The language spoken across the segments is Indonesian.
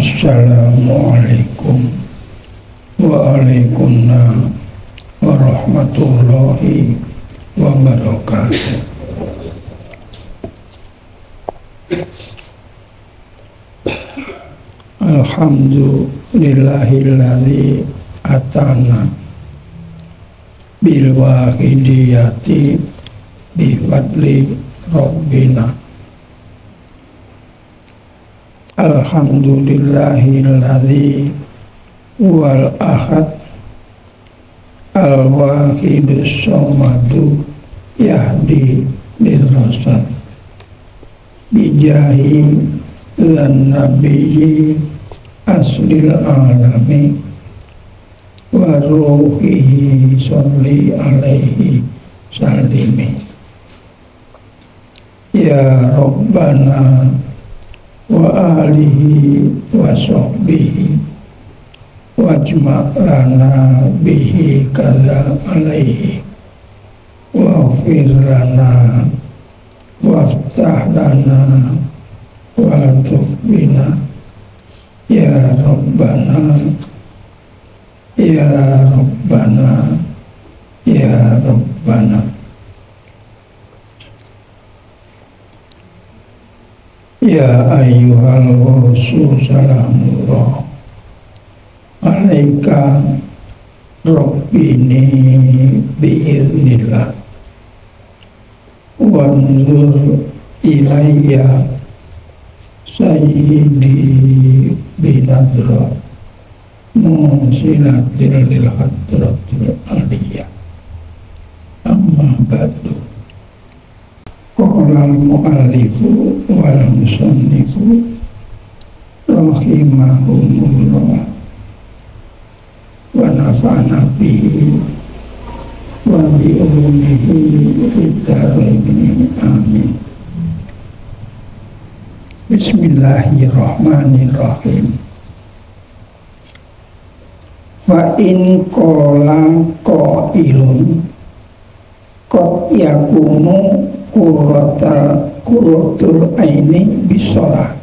Assalamualaikum waalaikumsalam warahmatullahi wabarakatuh. Alhamdulillahilladzi atana bil wahidiyati bi fadli rabbina. Alhamdulillahilladzi wal ahad al wahidus somadu yahdi lil rasad bijahi lan nabiyyi aslil alami wa ruhihi sholli alaihi salimi. Ya Rabbana wa alihi wa sahbihi wajma' lana bihi kaza alaihi waghfir lana waftah lana waltuf bina ya Rabbana ya Rabbana ya Rabbana. Ya ayyuhal rasul salamullah alaika rabbini biiznillah wanzur ilayya sayyidi binadra musilatil lil hadratil aliyah amma ba'du. Qala al-mu'allifu wal musannifu rahimahumullah wa nafa'na bihi wa bi ulumihi fid dharain amin. Bismillahirrahmanirrahim. Fa in qala qailun qad yakunu qurratul aini bisolah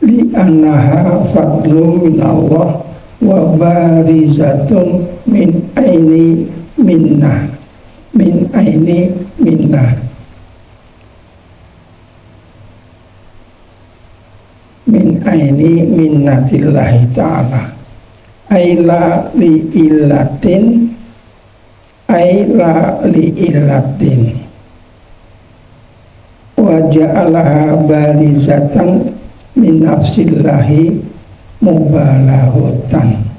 li annaha fadlun min Allah wa barizatun min aini minnah min aini minnah min aini minnatillahi ta'ala aila li illatin aila li illatin wa ja'alaha barizatan min nafsillahi mubalaghatan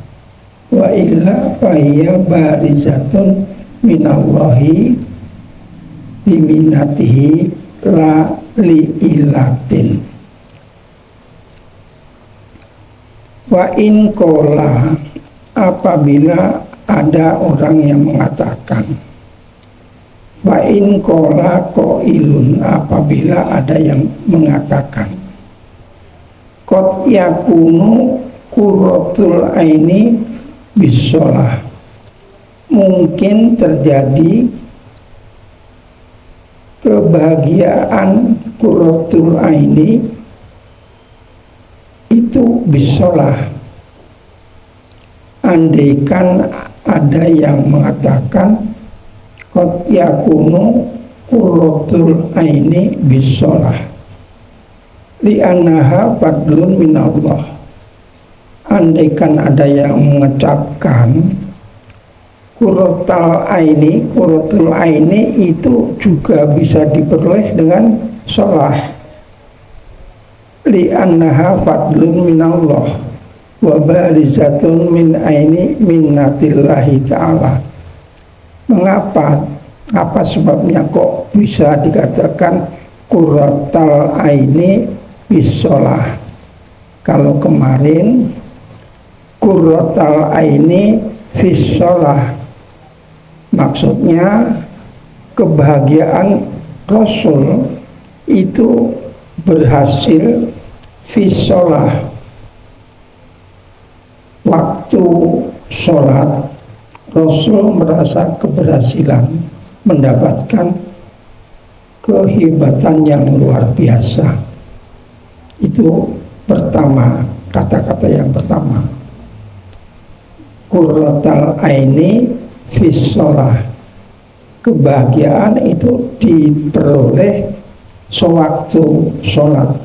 wa illa fahiya barizatun minallahi biminatihi la li illatin. Wa in qala, apabila ada orang yang mengatakan, wa in qala qailun, apabila ada yang mengatakan, qad yakunu qurratul aini bisolah, mungkin terjadi kebahagiaan qurratul aini itu bisolah. Andaikan ada yang mengatakan qad yakunu qurratul aini bisolah li annaha fadlun minallah. Andaikan ada yang mengucapkan qurratul aini itu juga bisa diperoleh dengan sholah, li annaha fadlun minallah wa barizatun min aini minnatillahi ta'ala. Mengapa? Apa sebabnya kok bisa dikatakan qurratul aini bisolah? Kalau kemarin qurratul aini fisolah, maksudnya kebahagiaan Rasul itu berhasil fisolah, waktu sholat Rasul merasa keberhasilan, mendapatkan kehebatan yang luar biasa. Itu pertama, kata-kata yang pertama, qurratal aini fis shalah, kebahagiaan itu diperoleh sewaktu sholat.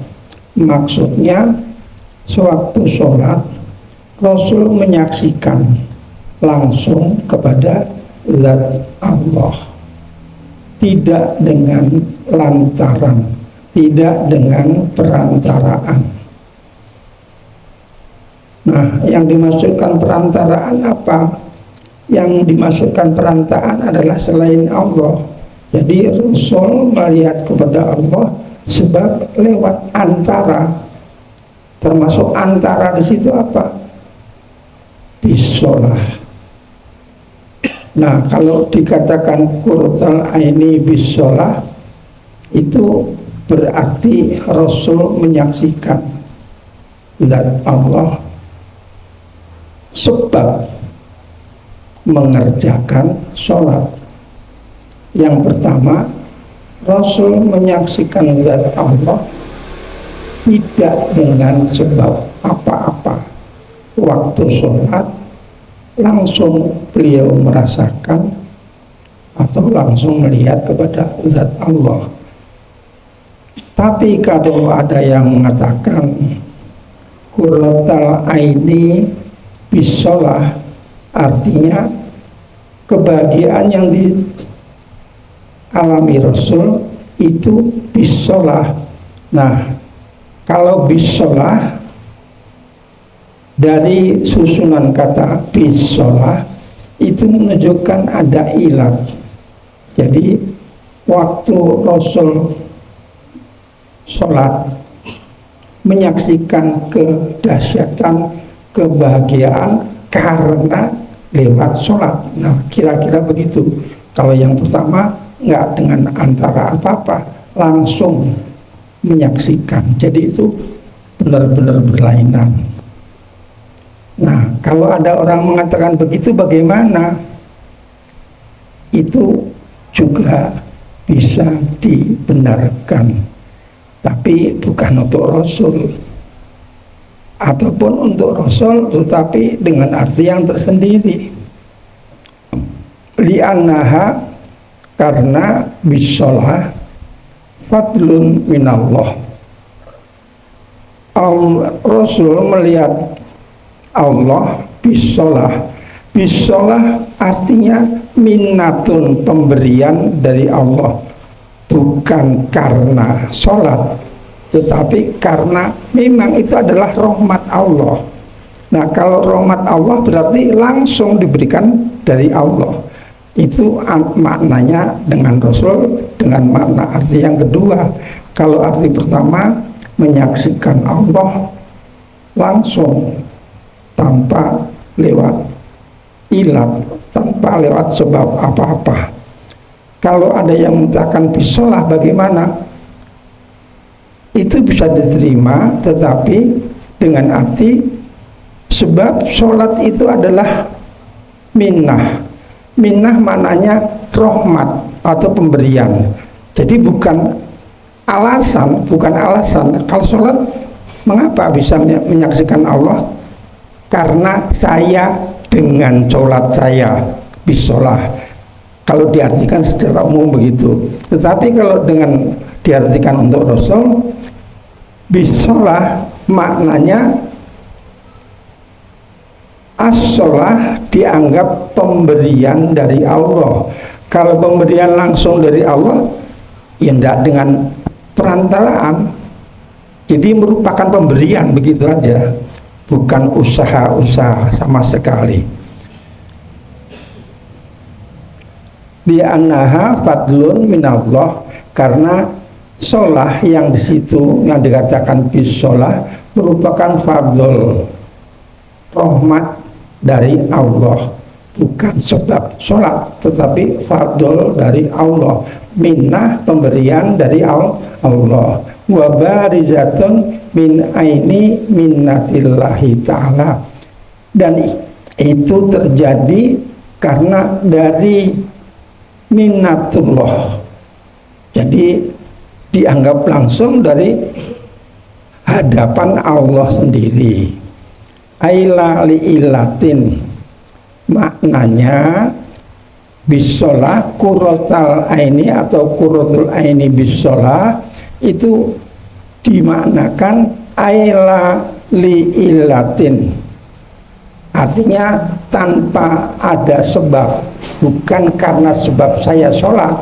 Maksudnya sewaktu sholat Rasul menyaksikan langsung kepada zat Allah, tidak dengan lantaran, tidak dengan perantaraan. Nah, yang dimaksudkan perantaraan apa? Yang dimaksudkan perantaraan adalah selain Allah. Jadi Rasul melihat kepada Allah sebab lewat antara. Termasuk antara di situ apa? Bisolah. Nah, kalau dikatakan qurratal aini bisolah, itu berarti Rasul menyaksikan zat Allah sebab mengerjakan sholat. Yang pertama, Rasul menyaksikan zat Allah tidak dengan sebab apa-apa. Waktu sholat langsung beliau merasakan atau langsung melihat kepada zat Allah. Tapi kalau ada yang mengatakan qurratal aini bisolah, artinya kebahagiaan yang dialami Rasul itu bisolah. Nah, kalau bisolah dari susunan kata bisolah itu menunjukkan ada ilat. Jadi waktu Rasul sholat menyaksikan kedahsyatan kebahagiaan karena lewat sholat. Nah, kira-kira begitu. Kalau yang pertama nggak dengan antara apa-apa, langsung menyaksikan. Jadi itu benar-benar berlainan. Nah, kalau ada orang mengatakan begitu bagaimana? Itu juga bisa dibenarkan, tapi bukan untuk Rasul, ataupun untuk Rasul tetapi dengan arti yang tersendiri. Li'annaha, karena bisolah fadlun minallah. Rasul melihat Allah bisolah. Bisolah artinya minnatun, pemberian dari Allah, bukan karena sholat, tetapi karena memang itu adalah rahmat Allah. Nah, kalau rahmat Allah berarti langsung diberikan dari Allah. Itu maknanya dengan Rasul, dengan makna arti yang kedua. Kalau arti pertama menyaksikan Allah langsung tanpa lewat ilat, tanpa lewat sebab apa-apa. Kalau ada yang mengatakan bisolah bagaimana? Itu bisa diterima, tetapi dengan arti sebab sholat itu adalah minnah. Minnah maknanya rahmat atau pemberian. Jadi bukan alasan, kalau sholat mengapa bisa menyaksikan Allah? Karena saya dengan sholat saya bisolah. Kalau diartikan secara umum begitu. Tetapi kalau dengan diartikan untuk Rasul, bisolah maknanya as-sholah dianggap pemberian dari Allah. Kalau pemberian langsung dari Allah, ya tidak dengan perantaraan. Jadi merupakan pemberian begitu aja, bukan usaha-usaha sama sekali. Bi'annaha fadlun minallah, karena sholah yang di situ yang dikatakan bisolah merupakan fadl, rahmat dari Allah, bukan sebab sholat, tetapi fadl dari Allah, minnah, pemberian dari Allah. Wa barizatun min aini minnatillahi ta'ala, dan itu terjadi karena dari minnatullah. Jadi dianggap langsung dari hadapan Allah sendiri. Aila li ilatin, maknanya bisolah kurotal aini atau kurotul aini bisolah itu dimaknakan aila li ilatin, artinya tanpa ada sebab, bukan karena sebab saya sholat,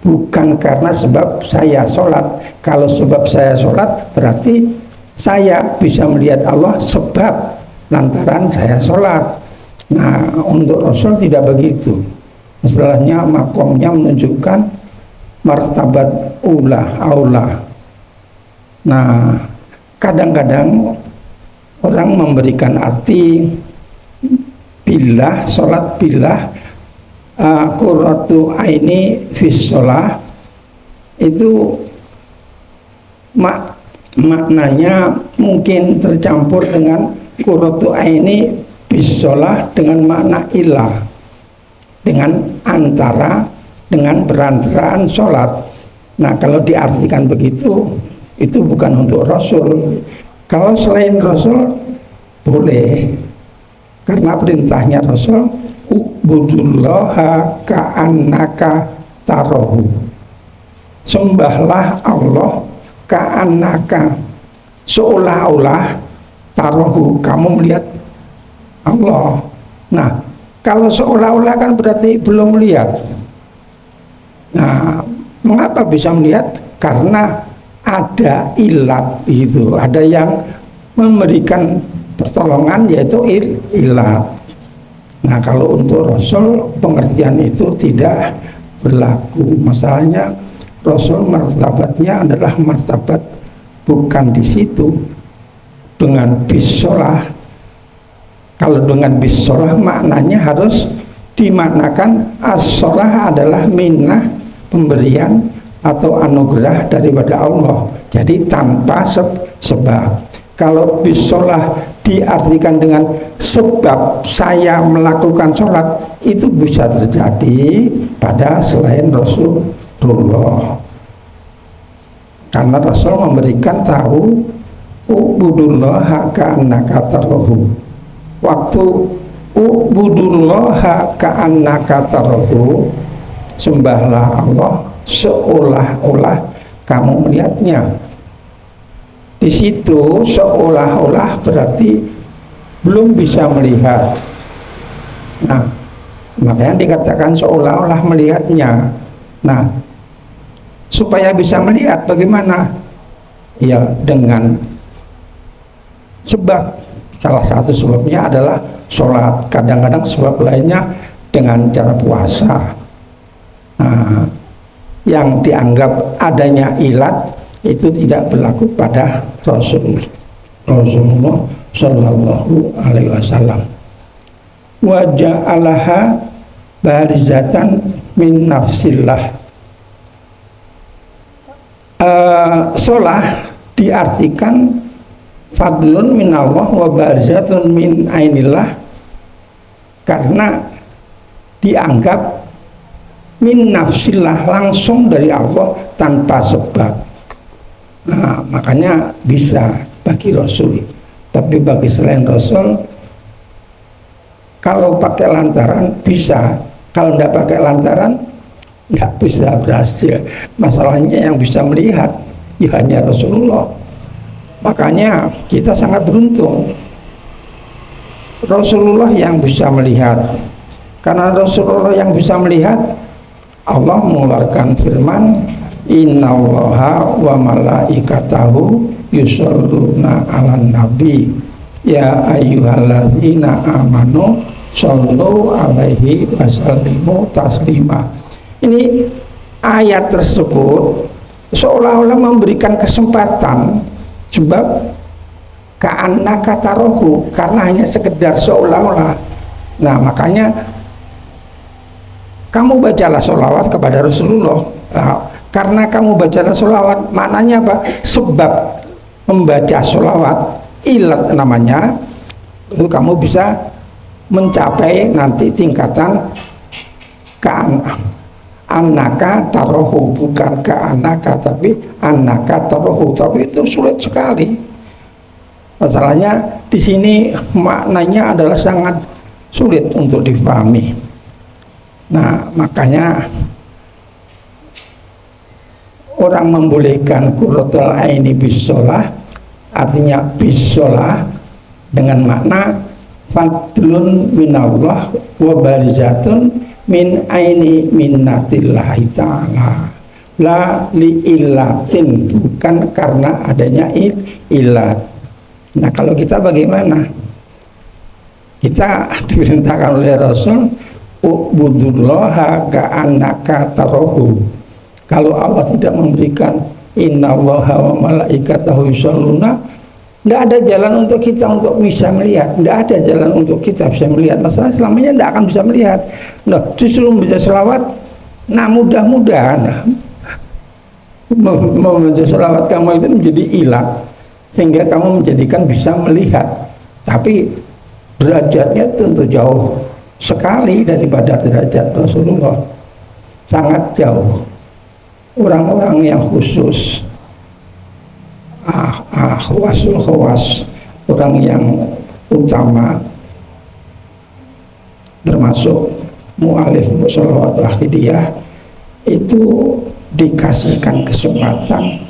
bukan karena sebab saya sholat. Kalau sebab saya sholat berarti saya bisa melihat Allah sebab lantaran saya sholat. Nah, untuk Rasul tidak begitu. Masalahnya makomnya menunjukkan martabat aula. Nah, kadang-kadang orang memberikan arti billah, sholat billah, qurratu aini fis sholah, itu maknanya mungkin tercampur dengan qurratu aini bisolah dengan makna ilah, dengan berantaraan sholat. Nah, kalau diartikan begitu, itu bukan untuk Rasul. Kalau selain Rasul boleh, karena perintahnya Rasul, ubudullaha ka'annaka tarohu, sembahlah Allah ka'annaka, seolah-olah tarohu, kamu melihat Allah. Nah, kalau seolah-olah kan berarti belum melihat. Nah, mengapa bisa melihat? Karena ada ilat itu, ada yang memberikan pertolongan, yaitu ilat. Nah, kalau untuk Rasul pengertian itu tidak berlaku. Masalahnya Rasul martabatnya adalah martabat bukan di situ dengan bisolah. Kalau dengan bisolah maknanya harus dimaknakan as-sholah adalah minnah, pemberian atau anugerah daripada Allah. Jadi tanpa sebab. Kalau bisolah diartikan dengan sebab saya melakukan sholat, itu bisa terjadi pada selain Rasulullah. Karena Rasul memberikan tahu ubudullaha ka'annaka tarahu. Waktu ubudullaha ka'annaka tarahu, sembahlah Allah seolah-olah kamu melihatnya. Di situ seolah-olah berarti belum bisa melihat. Nah, makanya dikatakan seolah-olah melihatnya. Nah, supaya bisa melihat bagaimana? Ya, dengan sebab. Salah satu sebabnya adalah sholat. Kadang-kadang sebab lainnya dengan cara puasa. Nah, yang dianggap adanya ilat itu tidak berlaku pada Rasulullah Shallallahu Alaihi Wasallam. Wa ja'alaha barizatan min nafsillah. Sholah diartikan fadlun min Allah wa barizatun min ainillah, karena dianggap min nafsillah, langsung dari Allah tanpa sebab. Nah, makanya bisa bagi Rasul. Tapi bagi selain Rasul, kalau pakai lantaran bisa, kalau tidak pakai lantaran nggak bisa berhasil. Masalahnya yang bisa melihat ya hanya Rasulullah. Makanya kita sangat beruntung Rasulullah yang bisa melihat. Karena Rasulullah yang bisa melihat, Allah mengeluarkan firman, innallaha wa malaikatahu yusholluna 'alan nabi ya ayyuhalladzina amanu shollu 'alaihi wasallimu taslima. Ini ayat tersebut seolah-olah memberikan kesempatan, sebab ka'annaka tarohu, karena hanya sekedar seolah-olah. Nah, makanya kamu bacalah sholawat kepada Rasulullah. Nah, karena kamu bacalah sholawat, maknanya apa? Sebab membaca sholawat, ilat namanya, itu kamu bisa mencapai nanti tingkatan Anaka tarohu, bukan ke anaka tapi anaka tarohu, tapi itu sulit sekali. Masalahnya di sini maknanya adalah sangat sulit untuk dipahami. Nah, makanya orang membolehkan qurratul aini bisolah, artinya bisolah dengan makna fadlun minallah wa barizatun min aini minnatillahi ta'ala la li illatin, bukan karena adanya illat. Nah, kalau kita bagaimana? Kita diperintahkan oleh Rasul ubudullaha ka'annaka tarohu. Kalau Allah tidak memberikan innallaha wa malaikatahu yusholluna, tidak ada jalan untuk kita untuk bisa melihat, tidak ada jalan untuk kita bisa melihat. Masalah selamanya tidak akan bisa melihat. Nah, justru membaca selawat, nah mudah-mudahan membaca selawat kamu itu menjadi ilat, sehingga kamu menjadikan bisa melihat. Tapi derajatnya tentu jauh sekali daripada derajat Rasulullah, sangat jauh. Orang-orang yang khusus, khawasul khawas, orang yang utama, termasuk mu'alif sholawat wahidiyah, itu dikasihkan kesempatan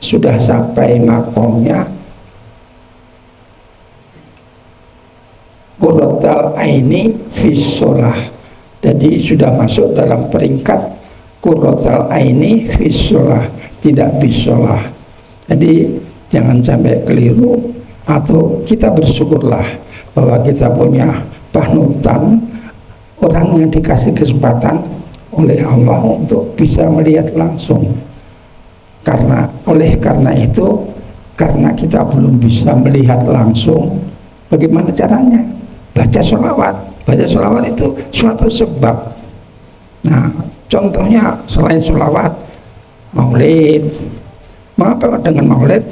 sudah sampai makomnya qurratul aini fis sholah, jadi sudah masuk dalam peringkat qurratul aini fis sholah, tidak bisolah. Jadi jangan sampai keliru, atau kita bersyukurlah bahwa kita punya panutan, orang yang dikasih kesempatan oleh Allah untuk bisa melihat langsung. Oleh karena itu, karena kita belum bisa melihat langsung, bagaimana caranya? Baca sholawat. Baca sholawat itu suatu sebab. Nah, contohnya selain sholawat, maulid. Mengapa dengan maulid?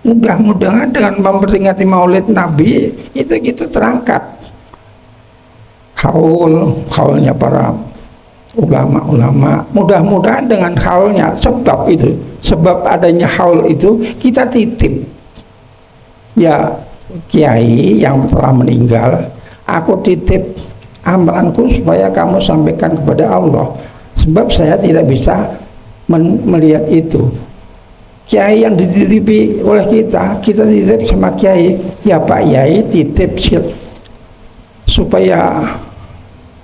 Mudah-mudahan dengan memperingati maulid Nabi itu kita terangkat haulnya para ulama-ulama. Mudah-mudahan dengan haulnya, sebab adanya haul itu kita titip. Ya kiai yang telah meninggal, aku titip amalanku supaya kamu sampaikan kepada Allah, sebab saya tidak bisa melihat itu. Kiai yang dititipi oleh kita titip sama kiai, ya Pak Kiai titip supaya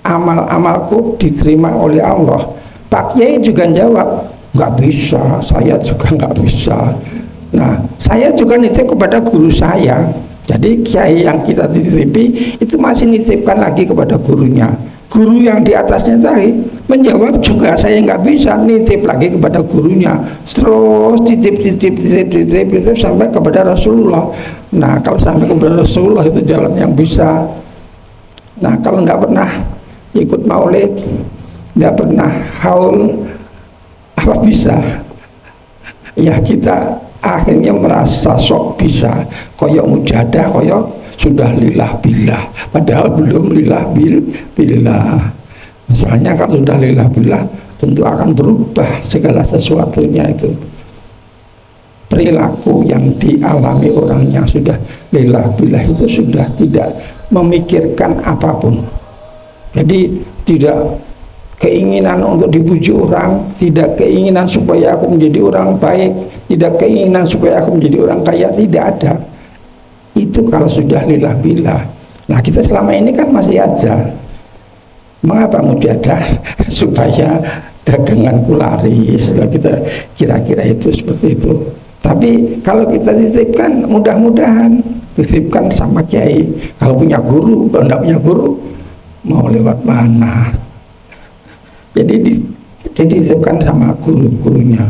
amal-amalku diterima oleh Allah. Pak Kiai juga jawab, nggak bisa, saya juga nggak bisa. Nah, saya juga nitip kepada guru saya. Jadi kiai yang kita titipi itu masih nitipkan lagi kepada gurunya. Guru yang di atasnya tadi menjawab juga, saya nggak bisa, nitip lagi kepada gurunya. Terus titip sampai kepada Rasulullah. Nah, kalau sampai kepada Rasulullah itu jalan yang bisa. Nah, kalau nggak pernah ikut maulid, nggak pernah haul, apa bisa? Ya kita akhirnya merasa sok bisa, koyok mujadah, koyok sudah lillah billah, padahal belum lillah billah. Misalnya kalau sudah lillah billah, tentu akan berubah segala sesuatunya itu. Perilaku yang dialami orang yang sudah lillah billah itu sudah tidak memikirkan apapun. Jadi tidak keinginan untuk dipuji orang, tidak keinginan supaya aku menjadi orang baik, tidak keinginan supaya aku menjadi orang kaya, tidak ada. Itu kalau sudah lillah billah. Nah, kita selama ini kan masih aja. Mengapa mujadah? Supaya daganganku laris. Kita kira-kira itu seperti itu. Tapi kalau kita titipkan, mudah-mudahan titipkan sama kiai. Kalau punya guru, kalau tidak punya guru, mau lewat mana? Jadi dititipkan sama guru-gurunya.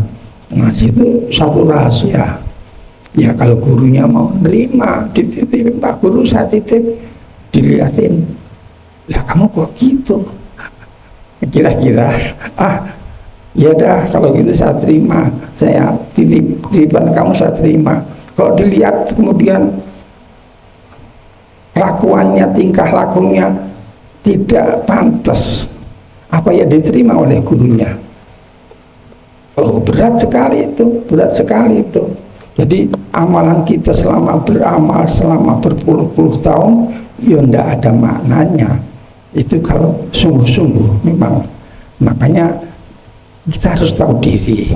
Nah, itu satu rahasia. Ya kalau gurunya mau nerima, dititipin, Pak Guru saya titip, dilihatin, lah kamu kok gitu? Kira-kira, ya dah kalau gitu saya terima, saya titipan kamu saya terima. Kalau dilihat kemudian kelakuannya, tingkah lakunya tidak pantas, apa ya diterima oleh gurunya. Oh, berat sekali itu, berat sekali itu. Jadi amalan kita selama beramal selama berpuluh-puluh tahun, ya ndak ada maknanya. Itu kalau sungguh-sungguh memang. Makanya kita harus tahu diri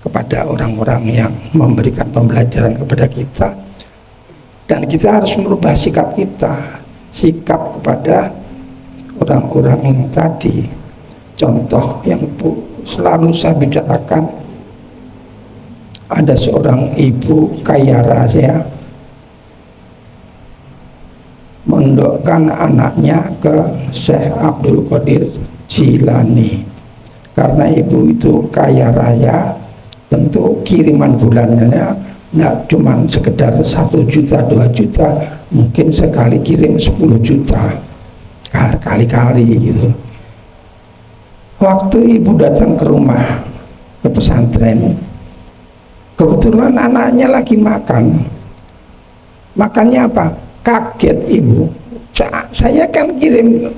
kepada orang-orang yang memberikan pembelajaran kepada kita, dan kita harus merubah sikap kita, sikap kepada orang-orang yang tadi. Contoh yang selalu saya bicarakan, ada seorang ibu kaya raya mondokkan anaknya ke Syekh Abdul Qadir Jilani. Karena ibu itu kaya raya, tentu kiriman bulanannya nggak cuma sekedar 1 juta 2 juta, mungkin sekali kirim 10 juta kali-kali gitu. Waktu ibu datang ke rumah, ke pesantren, kebetulan anaknya lagi makan. Makannya apa? Kaget ibu, saya kan kirim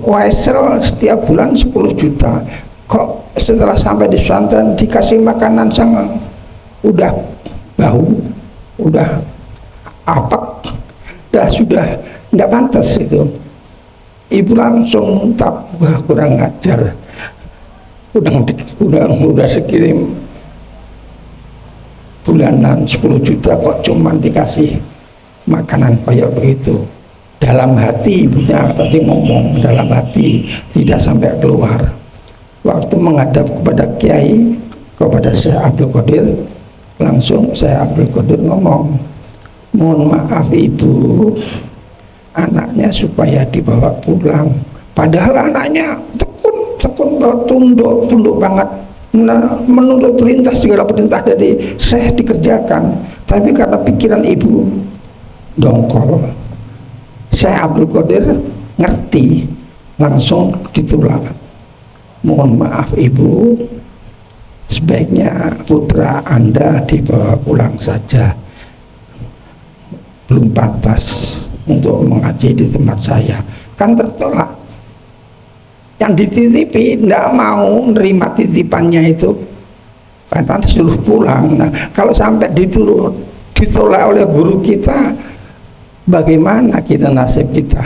Waisel setiap bulan 10 juta, kok setelah sampai di pesantren dikasih makanan sang udah bau, udah apek, sudah nggak pantas itu. Ibu langsung muntap, wah kurang ajar, udah sekirim bulanan 10 juta kok cuman dikasih makanan kayak begitu. Dalam hati ibunya tadi ngomong, dalam hati, tidak sampai keluar. Waktu menghadap kepada kiai, kepada Syekh Abdul Qadir, langsung Syekh Abdul Qadir ngomong, mohon maaf ibu, anaknya supaya dibawa pulang. Padahal anaknya tekun tunduk banget, menurut perintah, segala perintah dari Syekh dikerjakan. Tapi karena pikiran ibu dongkol, Syekh Abdul Qadir ngerti, langsung ditolak. Mohon maaf ibu, sebaiknya putra Anda dibawa pulang saja, belum pantas untuk mengaji di tempat saya. Kan tertolak. Yang dititipi tidak mau nerima titipannya itu, karena disuruh pulang. Nah, kalau sampai ditolak oleh guru kita, bagaimana kita nasib kita?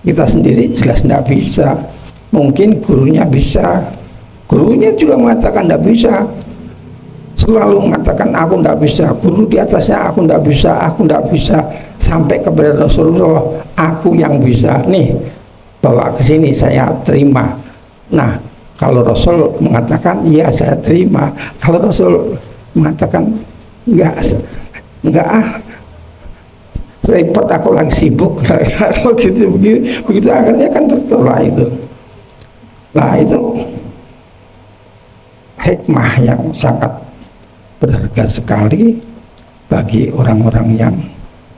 Kita sendiri jelas tidak bisa. Mungkin gurunya bisa, gurunya juga mengatakan tidak bisa, selalu mengatakan aku tidak bisa. Guru di atasnya aku tidak bisa, sampai kepada Rasulullah, aku yang bisa nih, bawa ke sini saya terima. Nah, kalau Rasul mengatakan ya saya terima, kalau Rasul mengatakan enggak repot, aku lagi sibuk, kalau gitu begitu akhirnya kan tertolak itu. Nah, itu hikmah yang sangat berharga sekali bagi orang-orang yang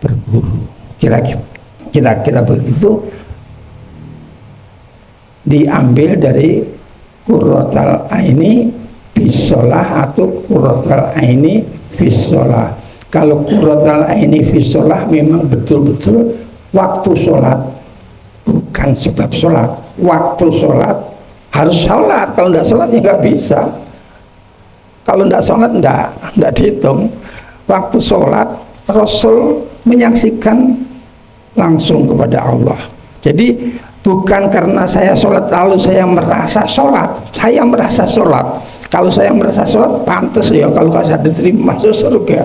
berguru. Kira-kira begitu diambil dari qurratul aini bisolah atau qurratul aini fisolah. Kalau qurratul aini fisolah memang betul-betul waktu sholat, bukan sebab sholat. Waktu sholat harus sholat, kalau tidak sholat ya nggak bisa. Kalau tidak sholat tidak dihitung. Waktu sholat Rasul menyaksikan langsung kepada Allah. Jadi bukan karena saya sholat lalu saya merasa sholat. Saya merasa sholat. Kalau saya merasa sholat pantas ya kalau saya diterima masuk surga.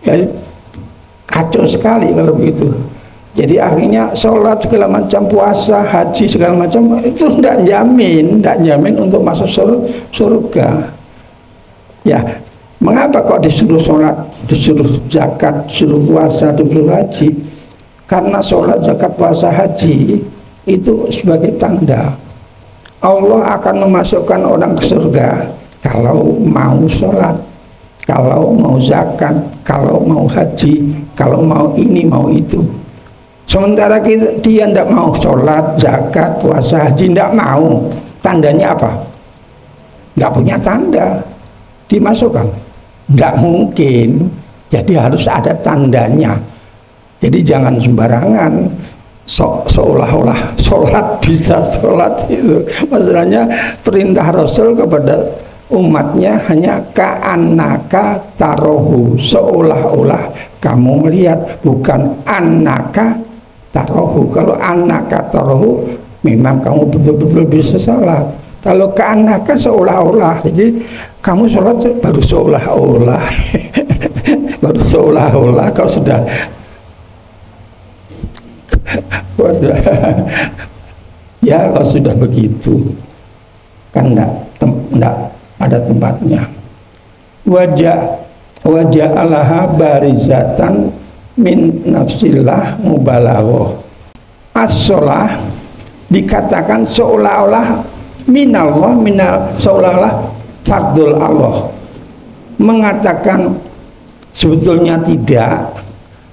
Ya, kacau sekali kalau begitu. Jadi akhirnya sholat segala macam, puasa, haji segala macam itu tidak jamin untuk masuk surga. Ya, mengapa kok disuruh sholat, disuruh zakat, disuruh puasa, disuruh haji? Karena sholat, zakat, puasa, haji itu sebagai tanda Allah akan memasukkan orang ke surga kalau mau sholat, kalau mau zakat, kalau mau haji, kalau mau ini mau itu. Sementara dia tidak mau sholat, zakat, puasa, haji, tidak mau. Tandanya apa? Nggak punya tanda, dimasukkan. Nggak mungkin. Jadi harus ada tandanya. Jadi jangan sembarangan. seolah-olah sholat bisa sholat itu. Maksudnya perintah Rasul kepada umatnya hanya ka'annaka tarohu, seolah-olah kamu melihat, bukan annaka tarohu. Kalau annaka tarohu memang kamu betul-betul bisa sholat. Kalau ka'annaka seolah-olah, jadi kamu sholat baru seolah-olah. Baru seolah-olah kau sudah ya kalau sudah begitu kan enggak pada tempatnya. Wajah Allah barizatan min nafsillah mubalaghah. As-sholah dikatakan seolah-olah minallah, seolah-olah fardul Allah. Mengatakan sebetulnya tidak,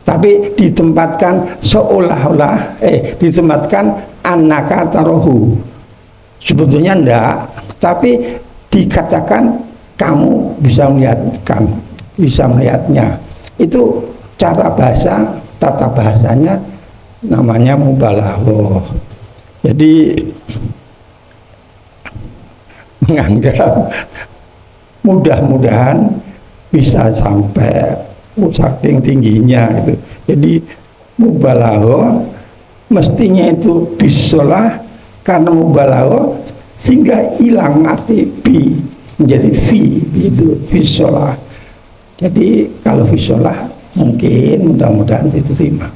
tapi ditempatkan seolah-olah ditempatkan annaka tarohu, sebetulnya enggak, tapi dikatakan kamu bisa melihatnya. Itu cara bahasa, tata bahasanya namanya mubalaghah. Jadi menganggap mudah-mudahan bisa sampai saking tingginya itu. Jadi mubalaghah mestinya itu bisolah, karena mubalaghah sehingga hilang arti bi menjadi fi begitu, bisolah. Jadi kalau bisolah mungkin mudah-mudahan diterima.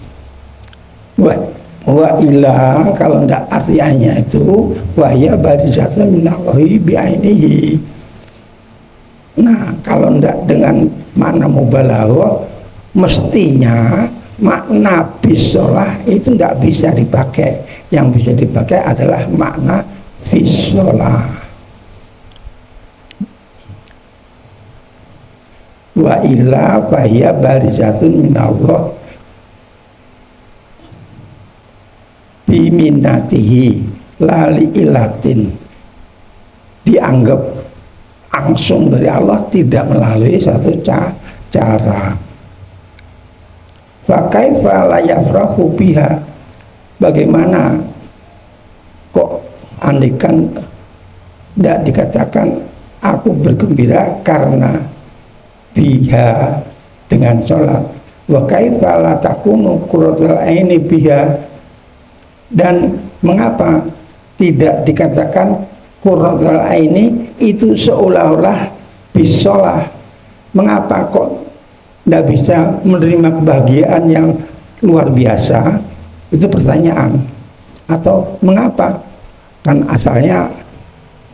Wa ilah kalau ndak artiannya itu wahya barizatun minallahi bi'ainihi. Nah, kalau ndak dengan makna mubalaghah, mestinya makna bisolah itu ndak bisa dipakai. Yang bisa dipakai adalah makna fisolah. Wa illa fahya barizatun minallah biminatihi lali ilatin, dianggap langsung dari Allah, tidak melalui satu cara. Fa kaifa la yafrahu biha, bagaimana kok andikan tidak dikatakan aku bergembira karena biha dengan sholat. Wa kaifa la takunu qurratul aini biha, dan mengapa tidak dikatakan qurratul aini itu seolah-olah bisolah? Mengapa kok tidak bisa menerima kebahagiaan yang luar biasa? Itu pertanyaan. Atau mengapa? Kan asalnya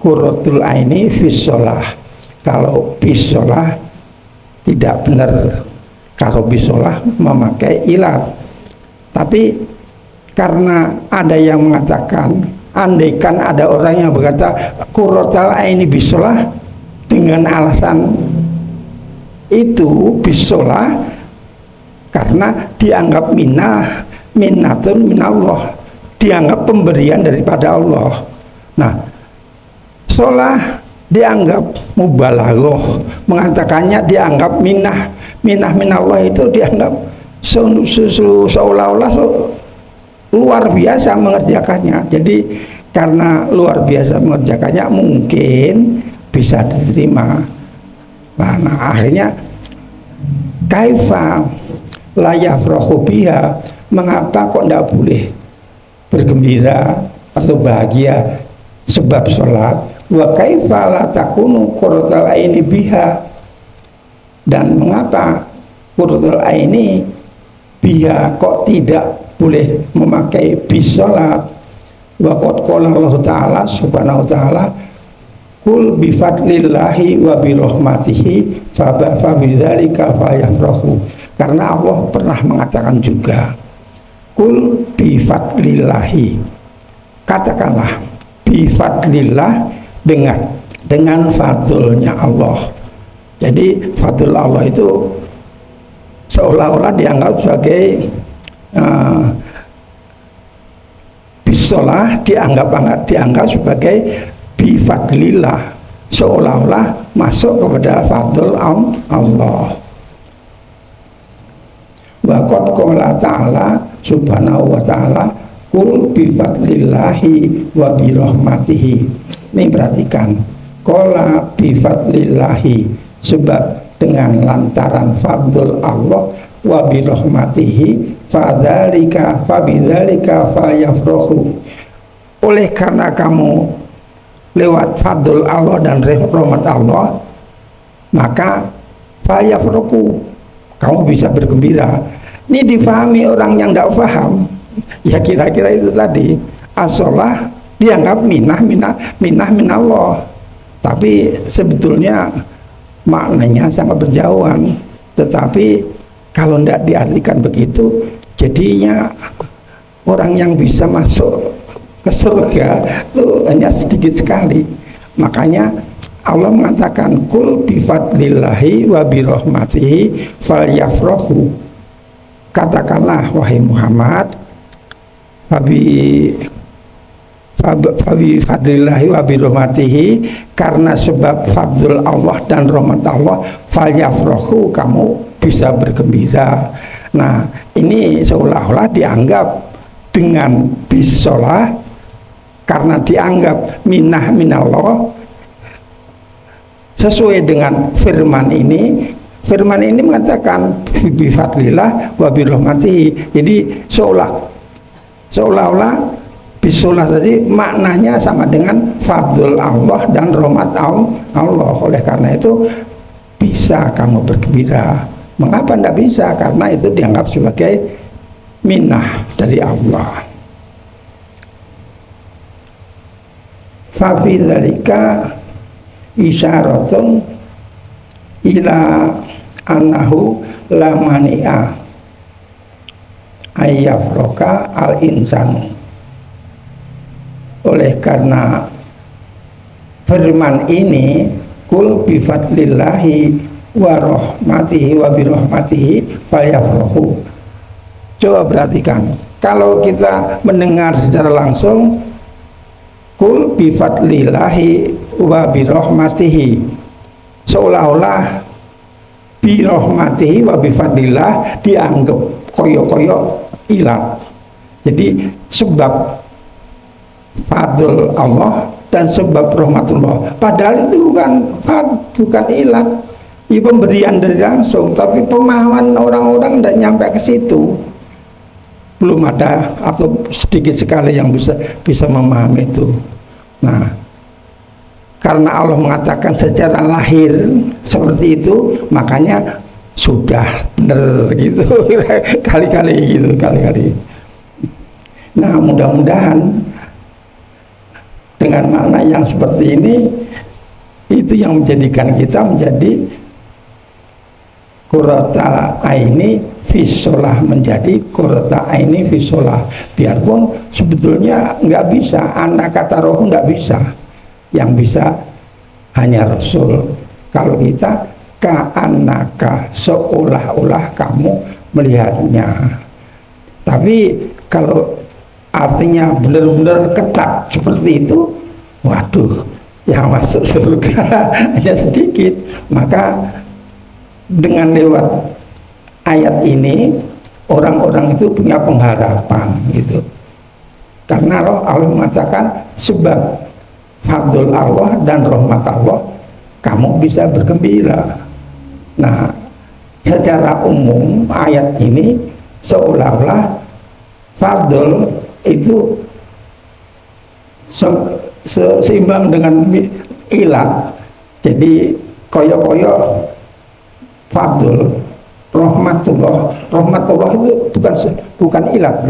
qurratul aini bisolah. Kalau bisolah tidak benar, kalau bisolah memakai ilat. Tapi karena ada yang mengatakan, andaikan ada orang yang berkata qurratul aini bisolah dengan alasan itu bisolah karena dianggap minnatun minallah, dianggap pemberian daripada Allah. Nah, sholah dianggap mubalaghah, mengatakannya dianggap minnah minallah, itu dianggap seolah-olah luar biasa mengerjakannya. Jadi karena luar biasa mengerjakannya mungkin bisa diterima. Nah, akhirnya kaifa la yafrahu biha, mengapa kok tidak boleh bergembira atau bahagia sebab sholat? Wa kaifa la takunu qurratul aini biha, dan mengapa qurratul aini biha kok tidak boleh memakai bisolat? Wa qad qala Allah Ta'ala subhanahu wa ta'ala kul bifadlillahi wa birahmatihi fabidzalika falyafrahu. Karena Allah pernah mengatakan juga kul bifadlillahi, katakanlah bifadlillah, dengan fadlnya Allah. Jadi fadl Allah itu seolah-olah dianggap sebagai bisolah, dianggap sebagai bifadlillah, seolah-olah masuk kepada fadl Allah. Wa qad qala ta'ala subhanahu wa ta'ala kul bifadlillahi wa birahmatihi. Ini perhatikan, qala bifadlillahi, sebab dengan lantaran fadl Allah, wa birahmatihi fadzalika fabidzalika falyafrahu, oleh karena kamu lewat fadl Allah dan rahmat Allah, maka falyafrahu, kamu bisa bergembira. Ini difahami orang yang tidak paham, ya kira-kira itu tadi, as-sholah dianggap minah Allah, tapi sebetulnya maknanya sangat berjauhan. Tetapi kalau tidak diartikan begitu, jadinya orang yang bisa masuk ke surga itu hanya sedikit sekali. Makanya Allah mengatakan kul bifadlillahi wa birahmatihi falyafrahu, katakanlah wahai Muhammad, Fabi fadlillahi wa birahmatihi, karena sebab fadl Allah dan rahmat Allah, falyafrahu, kamu bisa bergembira. Nah, ini seolah-olah dianggap dengan bisolah, karena dianggap minallah, sesuai dengan firman ini. Firman ini mengatakan bi fadlillah wa birahmatihi. Jadi seolah-olah bisolah tadi maknanya sama dengan fadl Allah dan rahmat Allah. Oleh karena itu bisa kamu bergembira. Mengapa tidak bisa? Karena itu dianggap sebagai minah dari Allah. Fa fi dzalika isyaratun ila annahu la mani'a ayyafroka al insanu. Oleh karena firman ini kul bifadlillahi wa rahmatihi wa birahmatihi falyafrahu. Coba perhatikan, kalau kita mendengar secara langsung kul bifadlillahi wa birahmatihi, seolah-olah birahmatihi wa bifadlillah dianggap koyo-koyo ilat. Jadi sebab fadl Allah dan sebab rahmatullah, padahal itu bukan ilat, ini pemberian dari langsung, tapi pemahaman orang-orang tidak nyampe ke situ, belum ada atau sedikit sekali yang bisa memahami itu. Nah, karena Allah mengatakan secara lahir seperti itu, makanya sudah benar gitu kali-kali gitu. Nah, mudah-mudahan dengan makna yang seperti ini, itu yang menjadikan kita menjadi qurrata aini fisolah, menjadi qurrata aini fisolah. Biarpun sebetulnya nggak bisa, anak kata roh nggak bisa, yang bisa hanya Rasul. Kalau kita ka'annaka, seolah-olah kamu melihatnya. Tapi kalau artinya benar-benar ketat seperti itu, waduh, yang masuk surga hanya sedikit. Maka dengan lewat ayat ini orang-orang itu punya pengharapan gitu. Karena Allah mengatakan sebab fadl Allah dan rahmat Allah kamu bisa bergembira. Nah, secara umum ayat ini seolah-olah fadl itu seimbang dengan ilat. Jadi koyo-koyo fadl, rahmatullah itu bukan ilat.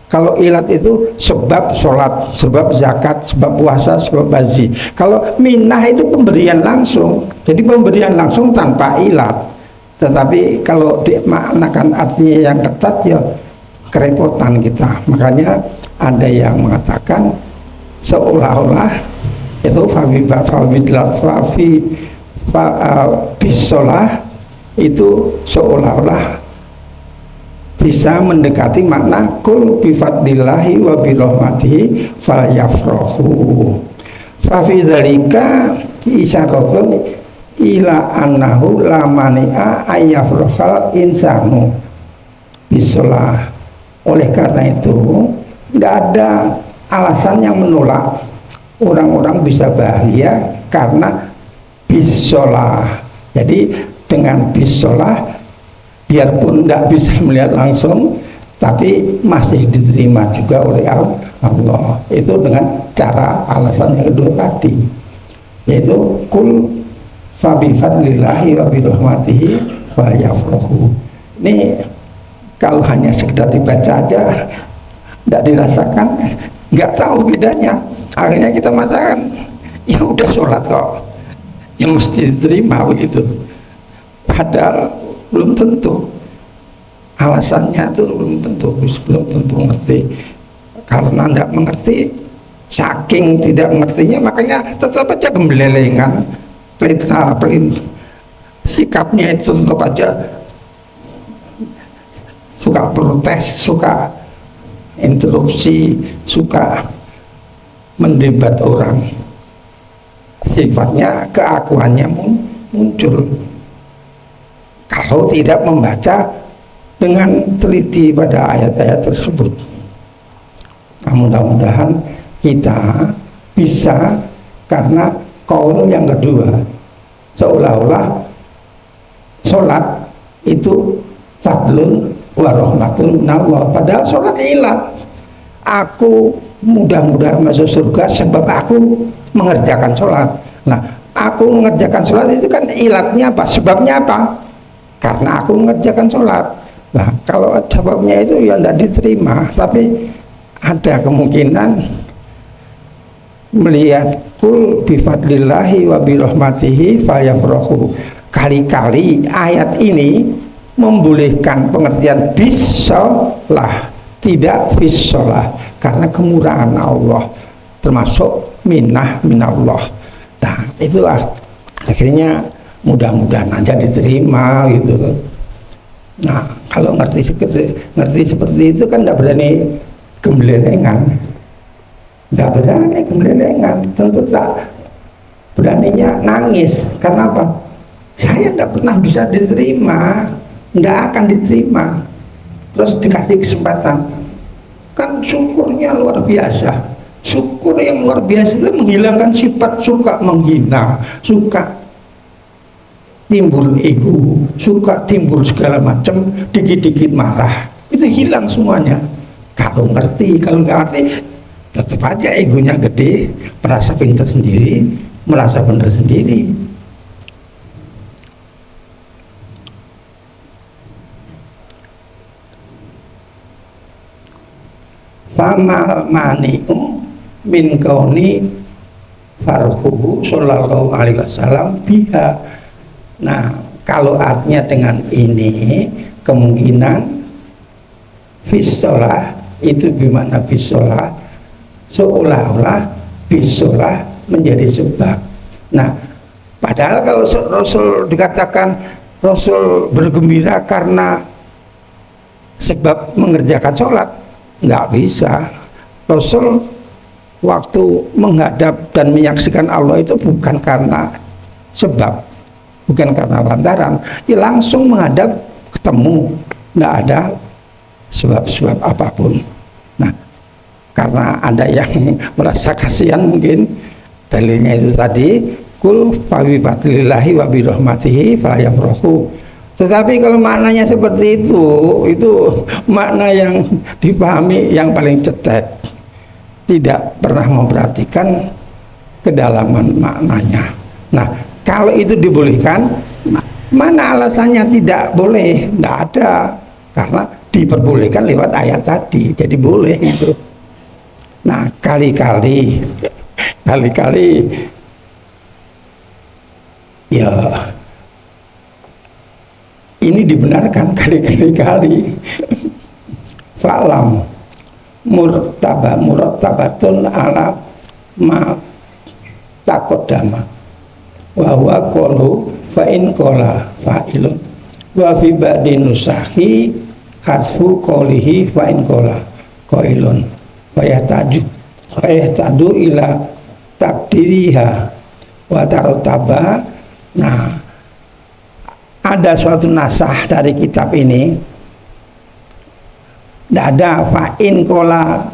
Kalau ilat itu sebab sholat, sebab zakat, sebab puasa, sebab haji. Kalau minah itu pemberian langsung, jadi pemberian langsung tanpa ilat. Tetapi kalau dimaknakan artinya yang ketat, ya kerepotan kita. Makanya ada yang mengatakan seolah-olah itu bisolah itu seolah-olah bisa mendekati makna kul bifadlillahi wa birahmatihi falyafrahu. Fa fi dzalika isyaratun ila annahu la mani'a ayyafrahal insanu bisolah. Oleh karena itu Tidak ada alasan yang menolak orang-orang bisa bahagia karena bisolah. Jadi dengan bisolah, biarpun tidak bisa melihat langsung, tapi masih diterima juga oleh Allah. Itu dengan cara alasan yang kedua tadi, yaitu kul fabi fadlillahi wa birahmatihi falyafrahu. Ini kalau hanya sekedar dibaca aja, tidak dirasakan, nggak tahu bedanya. Akhirnya kita mengatakan, ya udah sholat kok, yang mesti diterima begitu. Padahal belum tentu. Alasannya itu belum tentu ngerti. Karena tidak mengerti, saking tidak mengertinya, makanya tetap aja gemblelengan, pelin, sikapnya itu tetap aja suka protes, suka interupsi, suka mendebat orang. Sifatnya, keakuannya muncul kalau tidak membaca dengan teliti pada ayat-ayat tersebut. Nah, mudah-mudahan kita bisa, karena qaul yang kedua seolah-olah sholat itu fadlun wa rahmatun minallah, padahal sholat ilat. Aku mudah-mudahan masuk surga sebab aku mengerjakan sholat. Nah, aku mengerjakan sholat itu kan ilatnya apa? Sebabnya apa? Karena aku mengerjakan sholat. Nah, kalau sebabnya itu ya tidak diterima, tapi ada kemungkinan melihat kul bifadlillahi wa birahmatihi falyafrahu. Kali-kali ayat ini membolehkan pengertian bisolah, tidak fisolah, karena kemurahan Allah, termasuk minallah. Nah, itulah akhirnya mudah-mudahan aja diterima gitu. Nah, kalau ngerti seperti itu kan tidak berani gemblelengan, tentu tak beraninya nangis. Karena apa? Saya tidak pernah bisa diterima, tidak akan diterima. Terus dikasih kesempatan, kan syukurnya luar biasa. Syukur yang luar biasa itu menghilangkan sifat suka menghina, suka timbul ego, suka timbul segala macam, dikit-dikit marah, itu hilang semuanya. Kalau ngerti, kalau nggak ngerti, tetap aja egonya gede, merasa pintar sendiri, merasa benar sendiri. Famal mani'um min kauni farhuhu sallallahu alaihi wasallam biha. Nah, kalau artinya dengan ini, kemungkinan fisolah itu gimana fisolah, seolah-olah fisolah menjadi sebab. Nah, padahal kalau Rasul dikatakan Rasul bergembira karena sebab mengerjakan sholat, nggak bisa. Rasul waktu menghadap dan menyaksikan Allah itu bukan karena sebab, bukan karena lantaran, ya langsung menghadap, ketemu, nggak ada sebab-sebab apapun. Nah, karena ada yang merasa kasihan mungkin, dalilnya itu tadi, kul fabifatlillahi wa birahmatihi falyafrahu. Tetapi kalau maknanya seperti itu makna yang dipahami yang paling cetek, tidak pernah memperhatikan kedalaman maknanya. Nah, kalau itu dibolehkan, mana alasannya tidak boleh? Tidak ada, karena diperbolehkan lewat ayat tadi, jadi boleh itu. Nah, kali-kali ya ini dibenarkan kali-kali. Fa'lam murattabatun ala ma taqaddama wa huwa qalu fa in qala fa'ilun wa fi ba'di nusahi harfu qawlihi fa in qala qailun wa yahtadu ila takdiriha wa tarataba. Nah, ada suatu nasah dari kitab ini, tidak ada fa in qala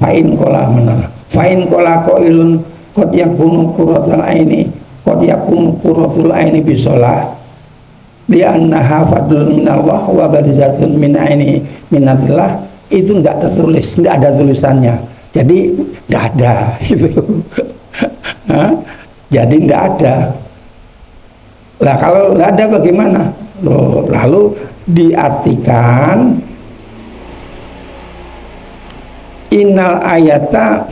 Fa'in kola benar. Fa'in kola koilun qad yakunu qurratul aini qad yakunu qurratul aini bisolah li'annaha fadlun minallah wa barizatun min aini minatillah. Itu tidak tertulis, tidak ada tulisannya. Jadi tidak ada gitu. Jadi tidak ada. Lah kalau tidak ada bagaimana? Lalu diartikan innal ayata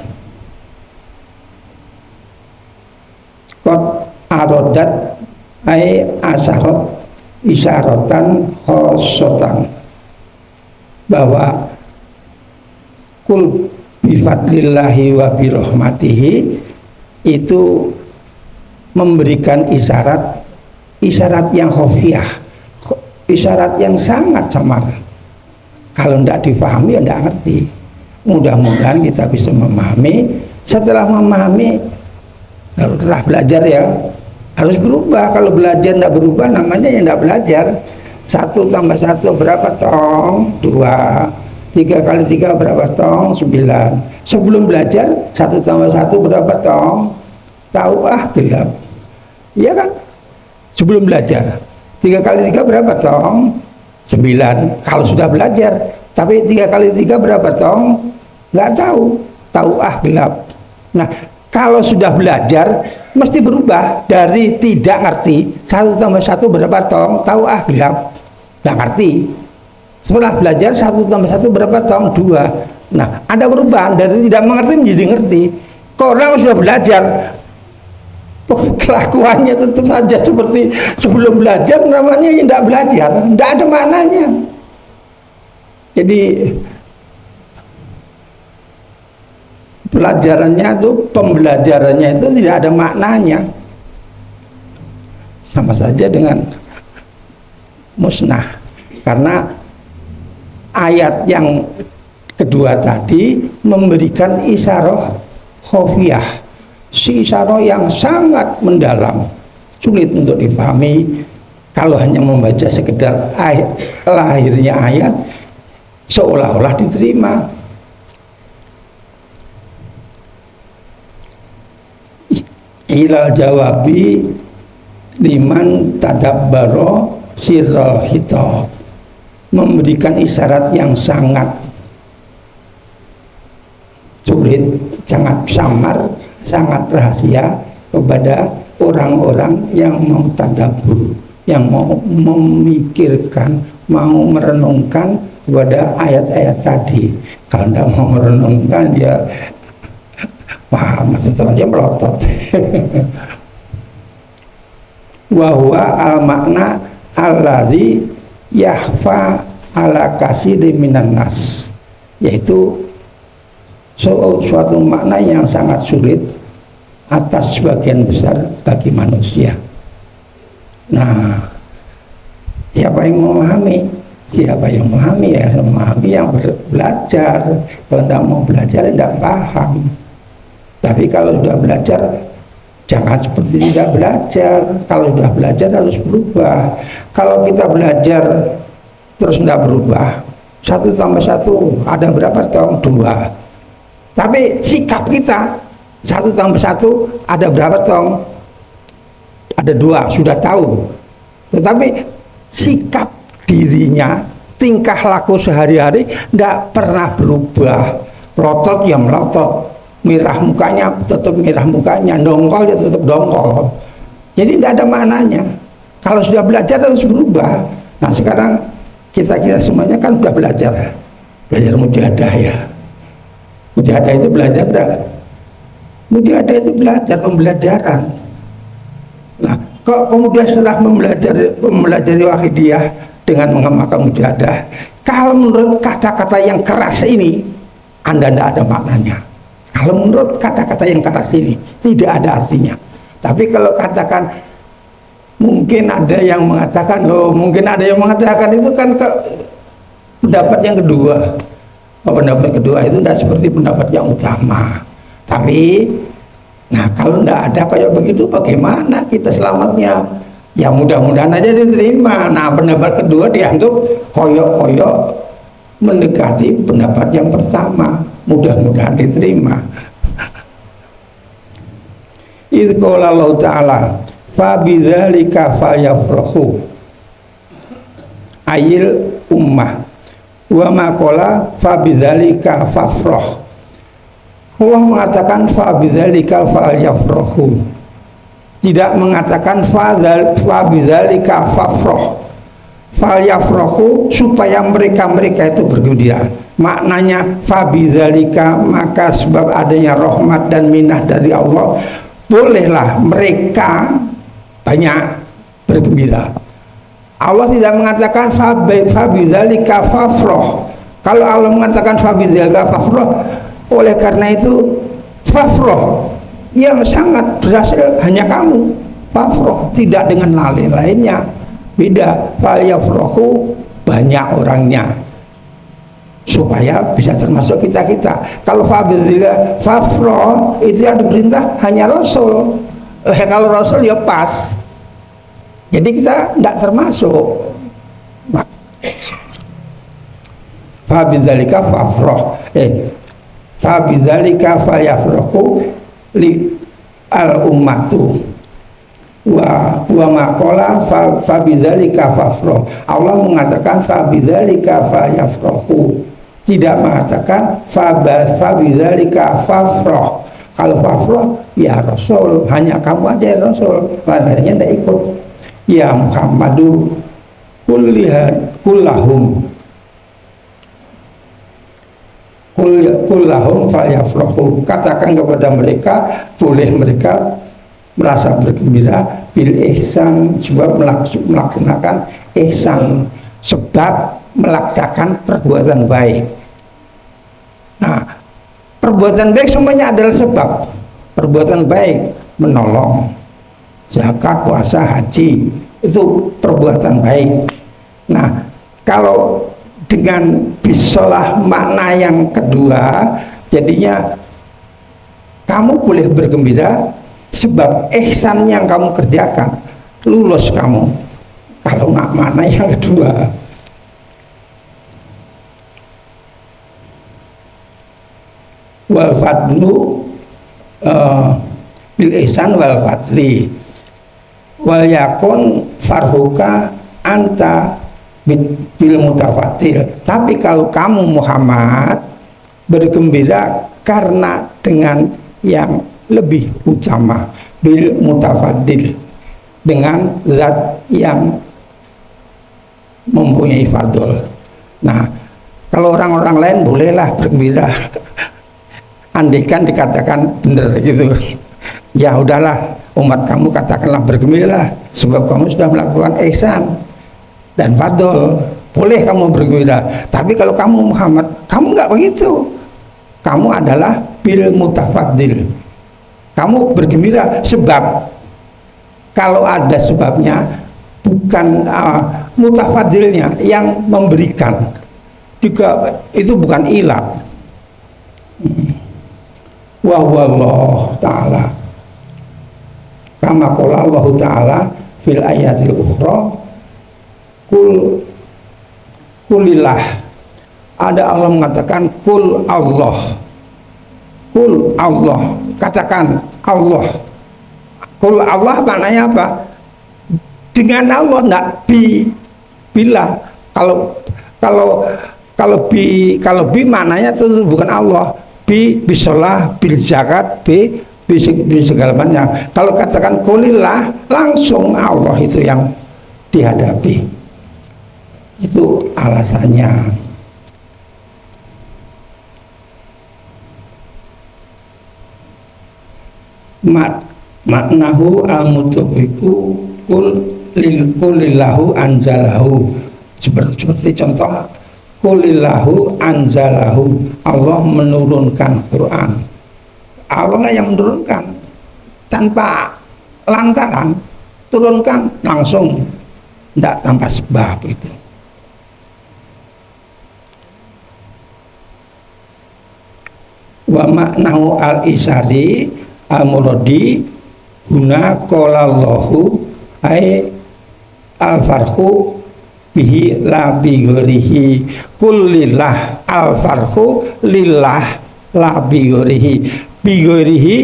qad arodat ay asyarat isyaratan khosotan, bahwa kul bifadlillahi wa birahmatihi itu memberikan isyarat yang khofiyah, isyarat yang sangat samar. Kalau tidak difahami ya tidak ngerti. Mudah-mudahan kita bisa memahami. Setelah memahami, setelah belajar ya harus berubah. Kalau belajar tidak berubah namanya ya tidak belajar. 1 tambah 1 berapa tong? 2. 3 kali 3 berapa tong? 9. Sebelum belajar 1 tambah 1 berapa tong? Tahu gelap. Iya kan? Sebelum belajar 3 kali 3 berapa tong? 9. Kalau sudah belajar, tapi 3 kali 3 berapa tong? Nggak tahu. Tahu gelap. Nah, kalau sudah belajar mesti berubah dari tidak ngerti 1 tambah 1 berapa tong? Tahu gelap. Nggak ngerti. Setelah belajar 1 tambah 1 berapa tong? 2. Nah, ada perubahan dari tidak mengerti menjadi ngerti. Kalau orang sudah belajar, kelakuannya tentu saja seperti sebelum belajar, namanya yang tidak belajar, tidak ada maknanya. Jadi pembelajarannya itu tidak ada maknanya, sama saja dengan musnah. Karena ayat yang kedua tadi memberikan isyarah khofiyah, si isyarah yang sangat mendalam, sulit untuk dipahami. Kalau hanya membaca sekedar lahirnya ayat seolah-olah diterima. Ilal jawabi liman tadabbaro sirral hitab, memberikan isyarat yang sangat sulit, sangat samar, sangat rahasia kepada orang-orang yang mau tadabbur, yang mau memikirkan, mau merenungkan kepada ayat-ayat tadi. Kalau tidak mau merenungkan dia paham, maksudnya melotot. Wahwa al makna alladzi yahfa ala kasiri minan nas, yaitu suatu makna yang sangat sulit atas sebagian besar bagi manusia. Nah, siapa yang memahami? Siapa yang memahami? Ya memahami yang belajar. Kalau tidak mau belajar tidak paham. Tapi kalau sudah belajar, jangan seperti tidak belajar. Kalau sudah belajar harus berubah. Kalau kita belajar terus tidak berubah, 1 tambah 1 ada berapa tong? 2. Tapi sikap kita 1 tambah 1 ada berapa tong? Ada 2, sudah tahu. Tetapi sikap dirinya, tingkah laku sehari-hari tidak pernah berubah. Melotot ya melotot, merah mukanya tetap merah mukanya, dongkol ya tetap dongkol. Jadi tidak ada maknanya. Kalau sudah belajar harus berubah. Nah sekarang kita semuanya kan sudah belajar mujahadah ya. Mujahadah itu belajar kan? Mujahadah itu belajar, pembelajaran. Nah kok kemudian setelah mempelajari wahidiyah dengan mengamalkan mujahadah, kalau menurut kata-kata yang keras ini Anda tidak ada maknanya. Kalau menurut kata-kata yang keras ini tidak ada artinya. Tapi kalau katakan, mungkin ada yang mengatakan, mungkin ada yang mengatakan itu kan pendapat yang kedua. Pendapat kedua itu tidak seperti pendapat yang utama. Tapi, nah kalau tidak ada kayak begitu, bagaimana kita selamatnya? Ya mudah-mudahan aja diterima. Nah pendapat kedua dianggap koyok-koyok mendekati pendapat yang pertama. mudah-mudahan diterima. Idz qala Allah Ta'ala fa bidzalika falyafrahu ayil ummah wa ma qala fa bidzalika fafrah. Allah mengatakan fa bidzalika falyafrahu, tidak mengatakan fa bidzalika fafrah. Falyafrahu supaya mereka itu bergembira. Maknanya fa bidzalika, maka sebab adanya rahmat dan minah dari Allah, bolehlah mereka banyak bergembira. Allah tidak mengatakan fa bidzalika fafrah. Kalau Allah mengatakan fa bidzalika fafrah, oleh karena itu fafrah yang sangat berhasil hanya kamu. Fafrah tidak dengan lainnya. Beda, falyafrahu banyak orangnya supaya bisa termasuk kita. Kalau fabidillah fafrah itu yang diperintah hanya Rasul. Kalau Rasul ya pas, jadi kita tidak termasuk. Fabidzalika fafrah fabidzalika falyafrahu li al ummatu wa maqala fa bidzalika fafrah. Allah mengatakan fa bidzalika falyafrahu, tidak mengatakan fa bidzalika fafrah. Kalau fafrah ya Rasul, hanya kamu aja ya Rasul, lainnya tidak ikut. Ya Muhammadu kullahum falyafrahu, katakan kepada mereka, boleh mereka merasa bergembira bil ihsan, sebab melaksanakan ihsan, sebab melaksanakan perbuatan baik. Nah, perbuatan baik semuanya adalah sebab. Perbuatan baik, menolong, zakat, puasa, haji, itu perbuatan baik. Nah, kalau dengan bisalah makna yang kedua, jadinya kamu boleh bergembira sebab ihsan yang kamu kerjakan, lulus kamu. Kalau nggak mana yang kedua. Wal fadlu bil ihsan wal fadli wal yakun farhuka anta bil mutafatil. Tapi kalau kamu Muhammad bergembira karena dengan yang lebih utama, bil mutafadil, dengan zat yang mempunyai fadl. Nah, kalau orang-orang lain bolehlah bergembira andaikan dikatakan benar gitu, ya udahlah umat kamu katakanlah bergembiralah sebab kamu sudah melakukan ihsan dan fadl, boleh kamu bergembira. Tapi kalau kamu Muhammad, kamu nggak begitu, kamu adalah bil mutafadil. Kamu bergembira sebab, kalau ada sebabnya, bukan mutafadilnya yang memberikan juga, itu bukan ilat. Wa huwallahu ta'ala kama qala Allah ta'ala fil ayatil ukhra kulillah. Ada Allah mengatakan kul Allah, katakan Allah. Kul Allah maknanya apa? Dengan Allah, enggak bila. Kalau bi maknanya itu bukan Allah. Bisalah, bil zakat, bi segala macam. Kalau katakan kulillah, langsung Allah itu yang dihadapi. Itu alasannya. Maknahu al-mutabiku kulillahu anzalahu, seperti contoh kulillahu anzalahu, Allah menurunkan Quran. Allah lah yang menurunkan tanpa lantaran, turunkan langsung, tidak tanpa sebab. Itu wa maknahu al-isari al-muradi huna qolallahu ay al-farhu bihi la bi ghairihi kullillah, al-farhu lillah, la bigorihi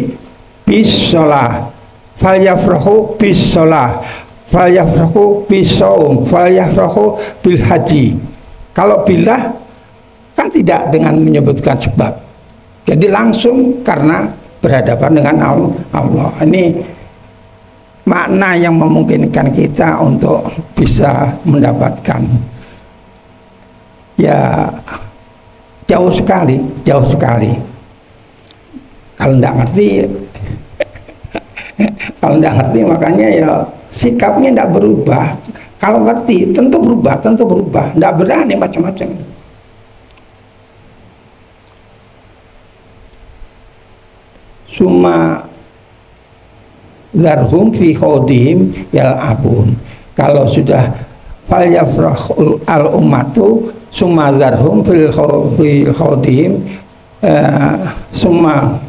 bisolah falyafrahu bisolah falyafrahu bisaum falyafrahu bil haji. Kalau billah kan tidak dengan menyebutkan sebab, jadi langsung karena berhadapan dengan Allah. Ini makna yang memungkinkan kita untuk bisa mendapatkan, ya jauh sekali. Kalau tidak ngerti kalau tidak ngerti makanya ya sikapnya tidak berubah. Kalau ngerti tentu berubah, tidak berani macam-macam. Summa zarhum fi khodihim yal'abun. Kalau sudah falyafrahul al ummatu summa zarhum fil khodihim summa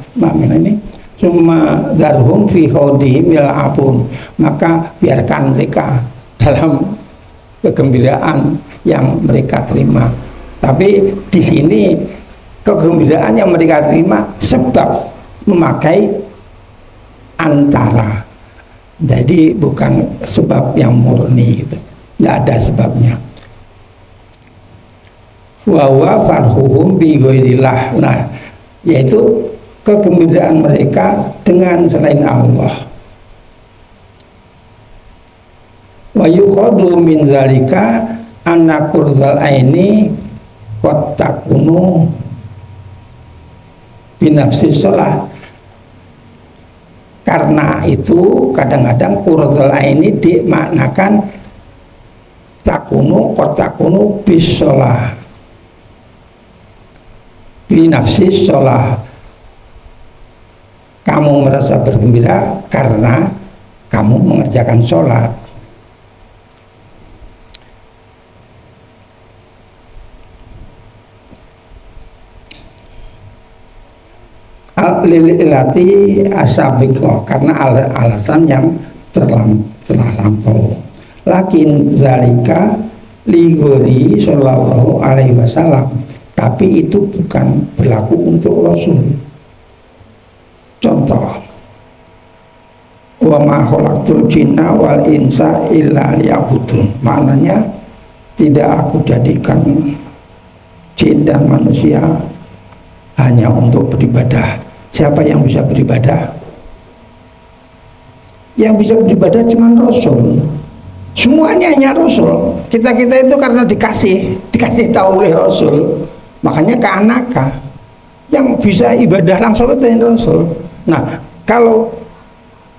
zarhum fi khodihim yal'abun, maka biarkan mereka dalam kegembiraan yang mereka terima. Tapi di sini kegembiraan yang mereka terima sebab memakai antara, jadi bukan sebab yang murni, gitu. Tidak ada sebabnya. Wa huwa farhuhum bi ghairillah. Nah, yaitu kegembiraan mereka dengan selain Allah. Wa yukhadu min zalika anna kurzal aini qad takunu binafsi sholah. Karena itu kadang-kadang kurzal aini dimaknakan qad takunu bisolah binafsi sholah. Kamu merasa bergembira karena kamu mengerjakan sholat. Lililati asabiqo, karena alasan yang telah lampau. Lakin zalika ligori sallallahu alaihi wasallam, tapi itu bukan berlaku untuk Rasul. Contoh, wa ma khalaqtul jinna wal insa illa liya'budun. Maknanya tidak aku jadikan jin dan manusia hanya untuk beribadah. Siapa yang bisa beribadah? Yang bisa beribadah cuma Rasul. Semuanya hanya Rasul. Kita itu karena dikasih tahu oleh Rasul, makanya keanakan. Yang bisa ibadah langsung itu Rasul. Nah, kalau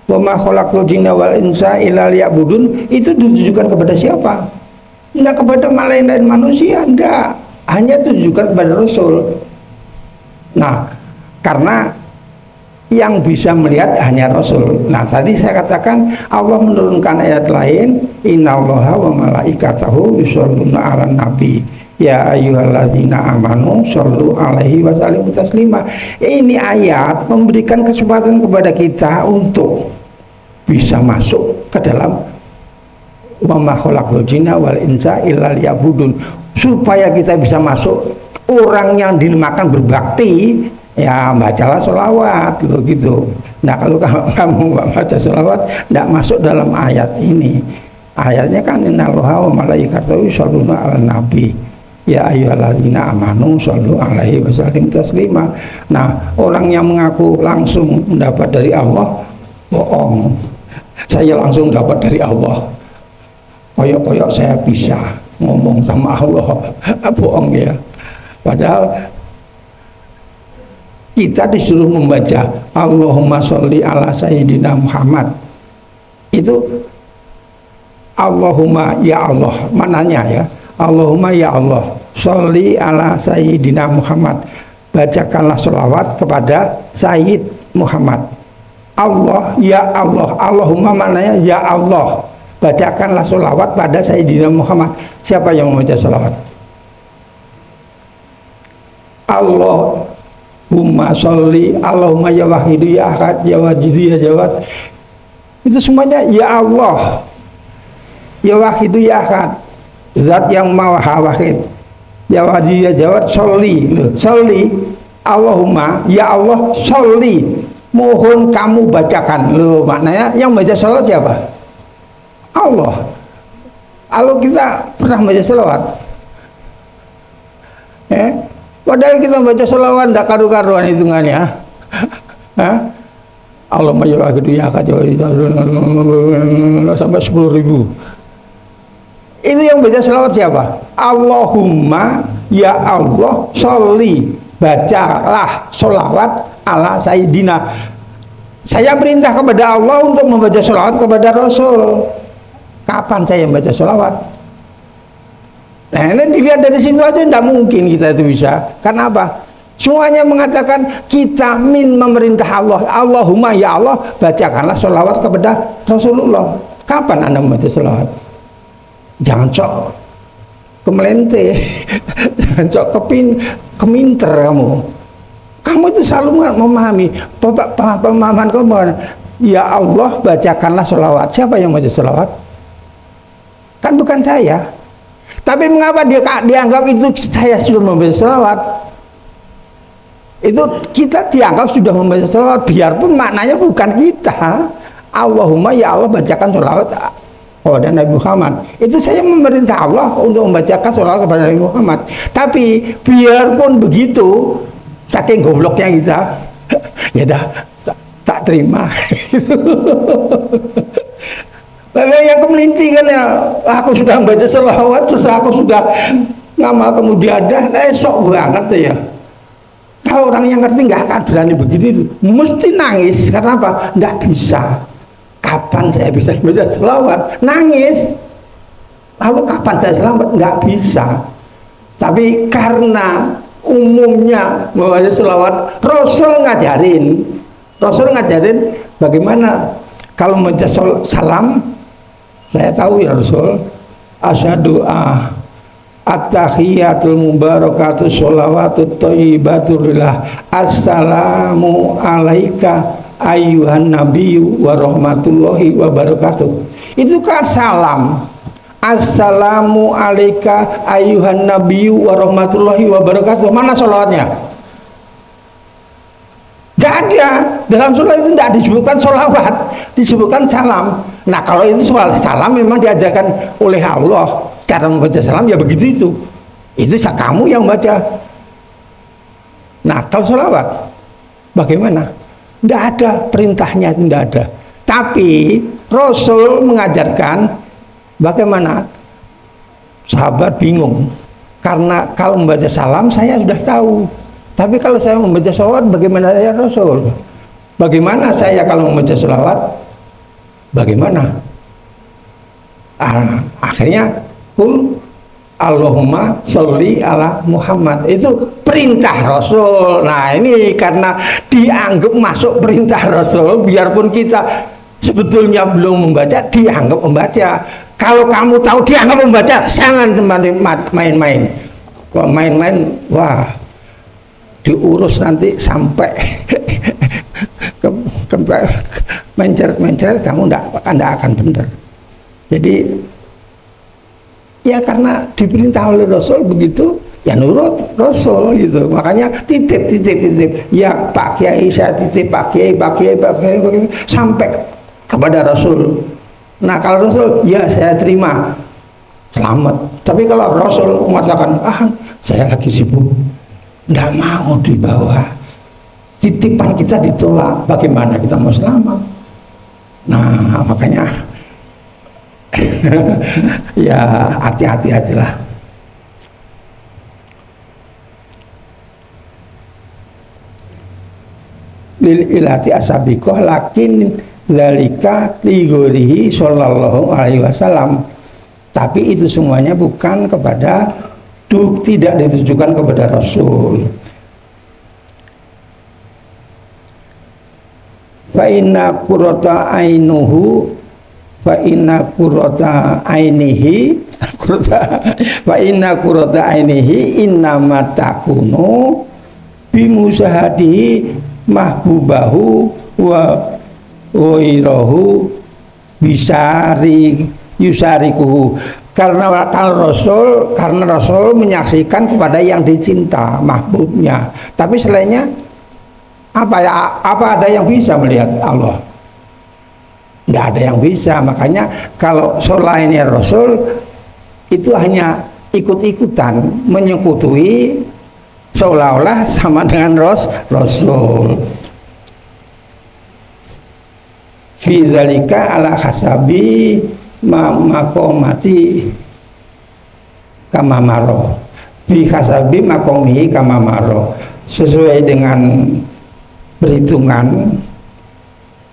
wa ma khalaqtul jinna wal insa illa liya'budun, itu ditujukan kepada siapa? Tidak kepada lain manusia, tidak. Hanya ditujukan kepada Rasul. Nah, karena yang bisa melihat hanya Rasul. Nah, tadi saya katakan Allah menurunkan ayat lain, innallaha wa malaikatahu yusholluna 'alan nabi ya ayyuhalladzina amanu shollu 'alaihi wa sallimu taslima. Ini ayat memberikan kesempatan kepada kita untuk bisa masuk ke dalam wa ma khalaqtul jinna wal insa illa liya'budun, supaya kita bisa masuk. Orang yang dinamakan berbakti, ya bacalah sholawat loh, gitu. Nah, kalau kamu nggak baca sholawat, tidak masuk dalam ayat ini. Ayatnya kan innallaha wa malaikatahu yusholluna 'alan nabi ya ayyuhalladzina amanu shollu 'alaihi wa sallimu taslima. Nah, orang yang mengaku langsung mendapat dari Allah, bohong. Saya langsung dapat dari Allah, koyok-koyok saya bisa ngomong sama Allah, bohong ya. Padahal kita disuruh membaca Allahumma sholli ala sayyidina Muhammad. Itu Allahumma ya Allah, mananya ya, Allahumma ya Allah sholli ala sayyidina Muhammad. Bacakanlah sholawat kepada Sayyid Muhammad. Allah ya Allah, Allahumma mananya ya Allah, bacakanlah sholawat pada Sayyidina Muhammad. Siapa yang membaca sholawat? Allahumma sholli, Allahumma ya wahidu ya ahad ya wajidu ya jawad. Itu semuanya ya Allah, ya wahidu ya ahad, zat yang maha wahid, ya wajidu ya jawad. Sholli, sholli Allahumma ya Allah sholli, mohon kamu bacakan. Loh, maknanya yang baca sholawat siapa? Allah. Kalau kita pernah baca sholawat, padahal kita baca sholawat tidak karu-karuan hitungannya. Allahumma ya gitu ya sampai 10.000. Itu yang baca sholawat siapa? Allahumma ya Allah sholli, bacalah sholawat ala Sayyidina. Saya perintah kepada Allah untuk membaca sholawat kepada Rasul. Kapan saya membaca sholawat? Nah, ini dilihat dari situ aja tidak mungkin kita itu bisa. Karena apa? Semuanya mengatakan kita memerintah Allah. Allahumma ya Allah bacakanlah sholawat kepada Rasulullah. Kapan Anda membaca sholawat? Jangan sok kemelente, jangan sok keminter kamu. Kamu itu selalu memahami pemahaman kamu. Ya Allah bacakanlah sholawat. Siapa yang baca sholawat? Kan bukan saya. Tapi mengapa dia dianggap itu saya sudah membaca sholawat? Itu kita dianggap sudah membaca sholawat, biarpun maknanya bukan kita. Allahumma ya Allah bacakan sholawat kepada Nabi Muhammad. Itu saya memerintah Allah untuk membacakan sholawat kepada Nabi Muhammad. Tapi biarpun begitu, saking gobloknya kita, ya dah tak terima. Lalu yang kemelinti kan ya, aku sudah membaca sholawat, terus aku sudah ngamal kemudian ada, esok banget ya. Kalau orang yang ngerti nggak akan berani begitu, mesti nangis. Karena apa? Nggak bisa. Kapan saya bisa membaca sholawat? Nangis. Lalu kapan saya selamat? Nggak bisa. Tapi karena umumnya membaca sholawat, Rasul ngajarin bagaimana kalau membaca salam. Saya tahu ya Rasul, asyhadu at-tahiyatul mubarakatuh sholawatut thayyibatulillah assalamu alaika ayyuhan nabiyyu wa rahmatullahi wa barakatuh. Itu kan salam. Assalamu alaika ayyuhan nabiyyu wa rahmatullahi wa barakatuh. Mana sholawatnya? Tidak ada. Dalam sholat itu tidak disebutkan sholawat, disebutkan salam. Nah kalau itu soal salam memang diajarkan oleh Allah. Cara membaca salam ya begitu itu kamu yang baca. Nah kalau sholawat bagaimana? Tidak ada perintahnya, tidak ada. Tapi Rasul mengajarkan bagaimana. Sahabat bingung karena kalau membaca salam saya sudah tahu. Tapi kalau saya membaca sholawat, bagaimana ya Rasul? Bagaimana saya kalau membaca sholawat? Bagaimana? Akhirnya, kul Allahumma sholli ala Muhammad. Itu perintah Rasul. Nah ini karena dianggap masuk perintah Rasul, biarpun kita sebetulnya belum membaca, dianggap membaca. Kalau kamu tahu dianggap membaca, jangan main-main. Kalau main-main, wah, diurus nanti sampai mencret kamu tidak akan benar. Jadi ya karena diperintah oleh Rasul begitu, ya nurut Rasul gitu. Makanya titip ya Pak Kiai, saya titip Pak Kiai sampai kepada Rasul. Nah kalau Rasul ya saya terima, selamat. Tapi kalau Rasul mengatakan saya lagi sibuk, tidak mau dibawa, titipan kita ditolak, bagaimana kita mau selamat? Nah makanya ya hati-hati aja lah. Lil ilati asabiqoh lakin dzalika ligorihi sallallahu alaihi wasallam. Tapi itu semuanya bukan kepada, tidak ditujukan kepada Rasul. Fa inna qurrata ainuhu fa inna qurrata ainihi fa inna qurrata ainihi innama takunu bimusahadihi mahbubahu wa wairahu bisari yusarikuhu. karena Rasul menyaksikan kepada yang dicinta, mahbubnya. Tapi selainnya apa ada yang bisa melihat Allah? Tidak ada yang bisa. Makanya kalau selainnya Rasul itu hanya ikut-ikutan, menyekutui, seolah-olah sama dengan Rasul. Fi dzalika ala hasabi makomati kamamaro, fi hasabi makomihi kamamaro, sesuai dengan perhitungan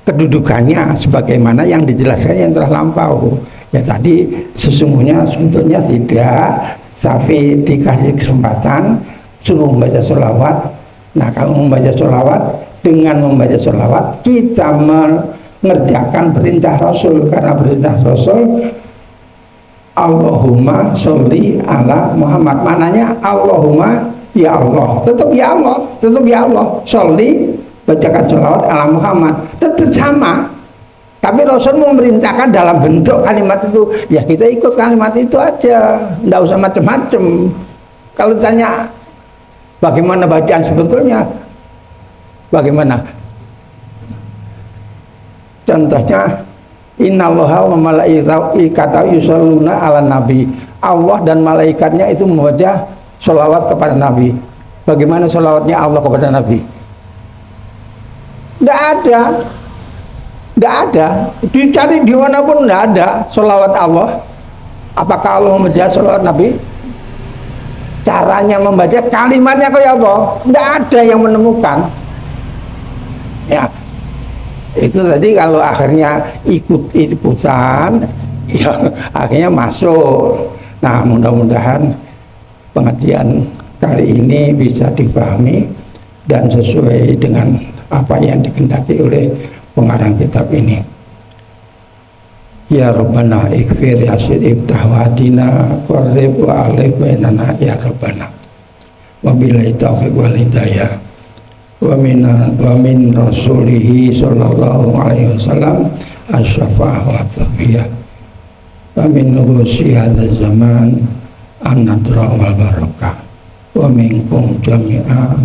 kedudukannya sebagaimana yang dijelaskan yang telah lampau. Ya tadi sebetulnya tidak, tapi dikasih kesempatan suruh membaca sholawat. Nah kalau membaca sholawat, dengan membaca sholawat kita mengerjakan perintah Rasul, karena perintah Rasul Allahumma sholli ala Muhammad, maknanya Allahumma ya Allah, tetap ya Allah, sholli, bacakan sholawat ala Muhammad, tetap sama. Tapi Rasul memerintahkan dalam bentuk kalimat itu, ya kita ikut kalimat itu aja, nggak usah macam-macam. Kalau tanya bagaimana bacaan sebetulnya, bagaimana? Contohnya, innallaha wa malaikatahu yusholluna ala nabi. Allah dan malaikatnya itu membaca sholawat kepada Nabi. Bagaimana sholawatnya Allah kepada Nabi? Tidak ada. Dicari dimanapun tidak ada sholawat Allah. Apakah Allah membaca sholawat Nabi? Caranya membaca, kalimatnya kayak apa? Tidak ada yang menemukan. Ya, itu tadi kalau akhirnya ikut-ikutan, ya akhirnya masuk. Nah, mudah-mudahan pengajian kali ini bisa dipahami dan sesuai dengan apa yang dikehendaki oleh pengarang kitab ini. Ya Rabbana ighfir yassir iftah wadina qarrib wa alif bainana ya Rabbana. Wabillahi taufiq wal hidayah. Wa min rasulihi sallallahu alaihi wasallam asy-syafa'ah wa tafiyah. Wa min nuhusi hadzal zaman an-nadra wal barakah. Wa minkum jami'a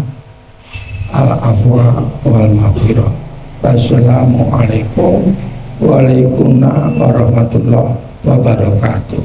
al-afwa wal maghfirah. Wassalamualaikum warahmatullahi wabarakatuh.